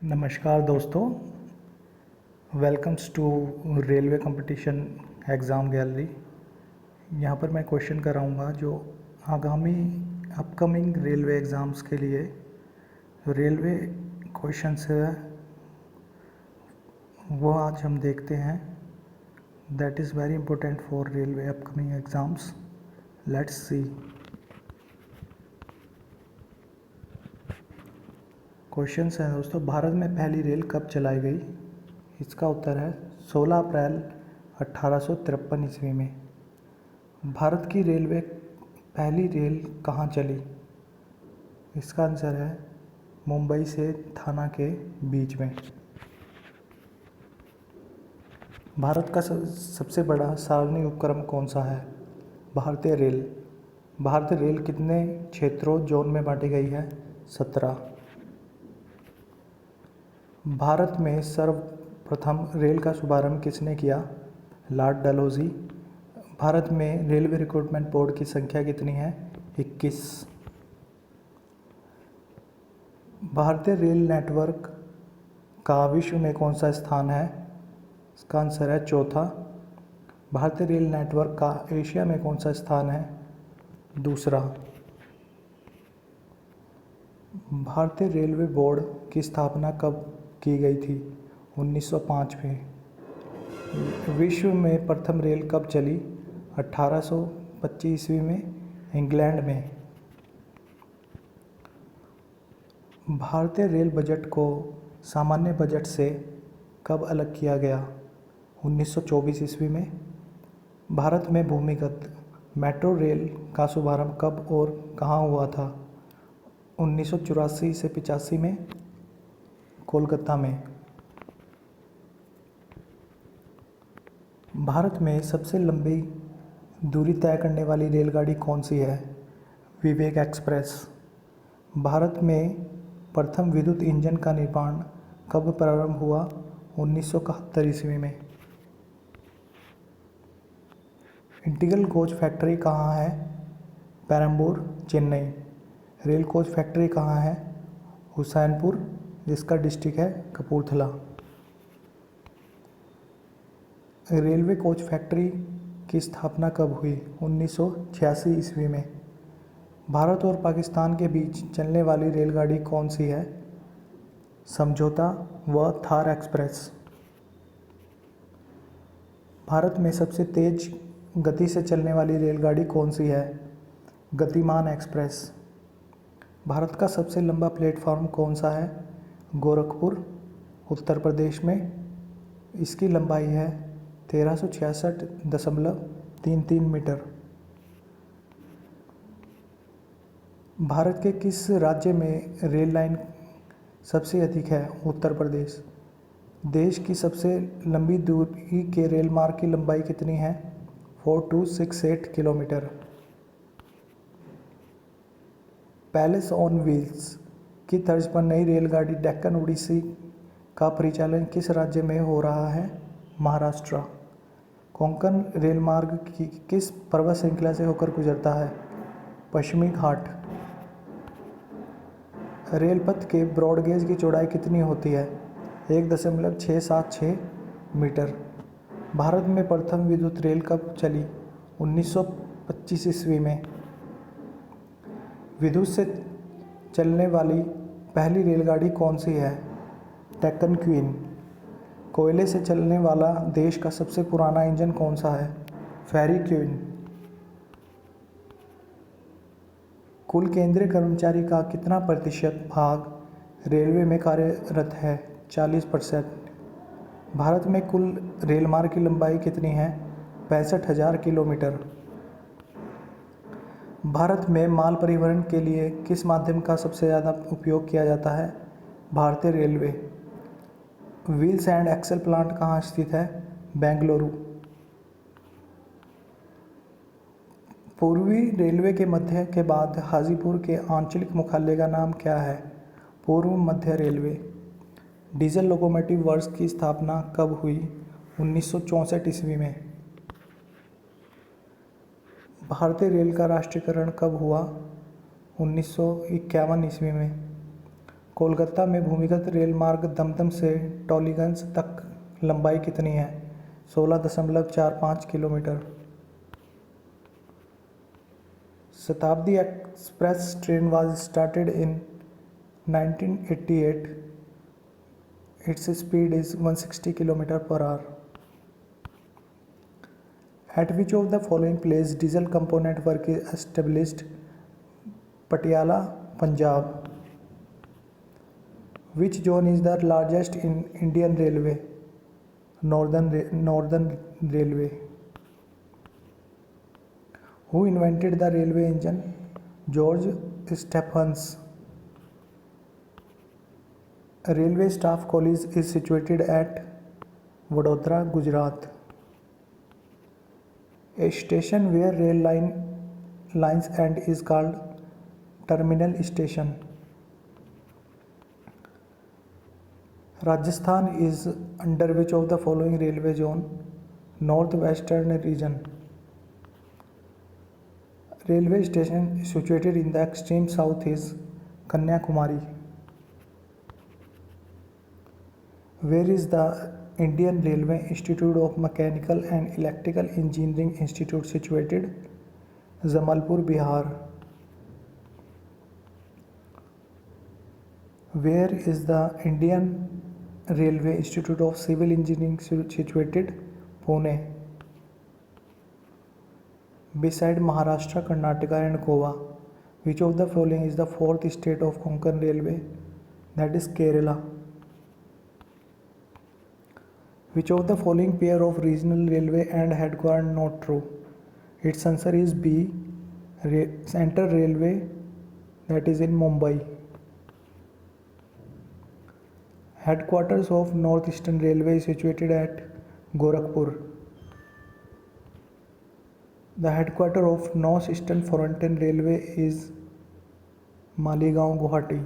नमस्कार दोस्तों, welcomes to railway competition exam gallery. यहाँ पर मैं क्वेश्चन कराऊंगा जो आगामी अपकमिंग रेलवे एग्ज़ाम्स के लिए रेलवे क्वेश्चंस है वो आज हम देखते हैं। That is very important for railway upcoming exams. Let's see. Questions हैं दोस्तों, भारत में पहली रेल कब चलाई गई? इसका उत्तर है 16 अप्रैल 1853 ईस्वी में। भारत की रेलवे पहली रेल कहाँ चली? इसका आंसर है मुंबई से थाना के बीच में। भारत का सबसे बड़ा सार्वजनिक उपक्रम कौन सा है? भारतीय रेल। भारतीय रेल कितने क्षेत्रों जोन में बांटी गई है? 17। भारत में सर्वप्रथम रेल का शुभारंभ किसने किया? लॉर्ड डलहौजी। भारत में रेलवे रिक्रूटमेंट बोर्ड की संख्या कितनी है? 21। भारतीय रेल नेटवर्क का विश्व में कौन सा स्थान है? इसका आंसर है चौथा। भारतीय रेल नेटवर्क का एशिया में कौन सा स्थान है? दूसरा। भारतीय रेलवे बोर्ड की स्थापना कब की गई थी? 1905 में। विश्व में प्रथम रेल कब चली? 1825 ईस्वी में इंग्लैंड में। भारतीय रेल बजट को सामान्य बजट से कब अलग किया गया? 1924 ईस्वी में। भारत में भूमिगत मेट्रो रेल का शुभारंभ कब और कहाँ हुआ था? 1984 से 85 में कोलकाता में। भारत में सबसे लंबी दूरी तय करने वाली रेलगाड़ी कौन सी है? विवेक एक्सप्रेस। भारत में प्रथम विद्युत इंजन का निर्माण कब प्रारंभ हुआ? 1971 ईस्वी में। इंटीग्रल कोच फैक्ट्री कहाँ है? Perambur, Chennai. Rail coach factory कहाँ है? हुसैनपुर, जिसका डिस्ट्रिक्ट है कपूरथला। रेलवे कोच फैक्ट्री की स्थापना कब हुई? 1986 ईस्वी में। भारत और पाकिस्तान के बीच चलने वाली रेलगाड़ी कौन सी है? समझौता व थार एक्सप्रेस। भारत में सबसे तेज गति से चलने वाली रेलगाड़ी कौन सी है? गतिमान एक्सप्रेस। भारत का सबसे लंबा प्लेटफॉर्म कौन सा है? गोरखपुर, उत्तर प्रदेश में। इसकी लंबाई है 1366.33 मीटर। भारत के किस राज्य में रेल लाइन सबसे अधिक है? उत्तर प्रदेश। देश की सबसे लंबी दूरी के रेल मार्ग की लंबाई कितनी है? 4268 किलोमीटर। पैलेस ऑन व्हील्स की तर्ज पर नई रेलगाड़ी डेक्कन ओडिसी का परिचालन किस राज्य में हो रहा है? महाराष्ट्र। कोंकण रेलमार्ग की किस पर्वत श्रृंखला से होकर गुजरता है? पश्चिमी घाट। रेलपथ के ब्रॉडगेज की चौड़ाई कितनी होती है? 1.676 मीटर। भारत में प्रथम विद्युत रेल कब चली? 1925 ईस्वी में। विद्युत से चलने वाली पहली रेलगाड़ी कौन सी है? डेक्कन क्वीन। कोयले से चलने वाला देश का सबसे पुराना इंजन कौन सा है? फेरी क्वीन। कुल केंद्रीय कर्मचारी का कितना प्रतिशत भाग रेलवे में कार्यरत है? 40%। भारत में कुल रेलमार्ग की लंबाई कितनी है? 65,000 किलोमीटर। भारत में माल परिवहन के लिए किस माध्यम का सबसे ज़्यादा उपयोग किया जाता है? भारतीय railway. Wheels and axle plant कहाँ स्थित है? बेंगलुरु। पूर्वी रेलवे के मध्य के बाद हाजीपुर के आंचलिक मुख्यालय का नाम क्या है? पूर्व मध्य रेलवे। डीजल लोकोमोटिव वर्क्स की स्थापना कब हुई? 1964 ईस्वी में। भारतीय रेल का राष्ट्रीयकरण कब हुआ? 1951 ईस्वी में। कोलकाता में भूमिगत रेल मार्ग दमदम से टॉलीगंज तक लंबाई कितनी है? 16.45 किलोमीटर। शताब्दी express train was started in 1988. Its speed is 160 km per hour. At which of the following place diesel component work is established? Patiala, Punjab. Which zone is the largest in Indian Railway? Northern Railway. Who invented the railway engine? George Stephens. A railway staff college is situated at Vadodara, Gujarat. A station where lines end is called terminal station. Rajasthan is under which of the following railway zone? Northwestern region. Railway station situated in the extreme south is Kanyakumari. Where is the Indian Railway Institute of Mechanical and Electrical Engineering Institute situated? Jamalpur, Bihar. Where is the Indian Railway Institute of Civil Engineering situated? Pune. Beside Maharashtra, Karnataka and Goa, which of the following is the fourth state of Konkan Railway? That is Kerala. Which of the following pair of regional railway and headquarters not true? Its answer is B. Central Railway, that is in Mumbai. Headquarters of Northeastern Railway is situated at Gorakhpur. The headquarters of Northeastern Frontier Railway is Maligaon, Guwahati.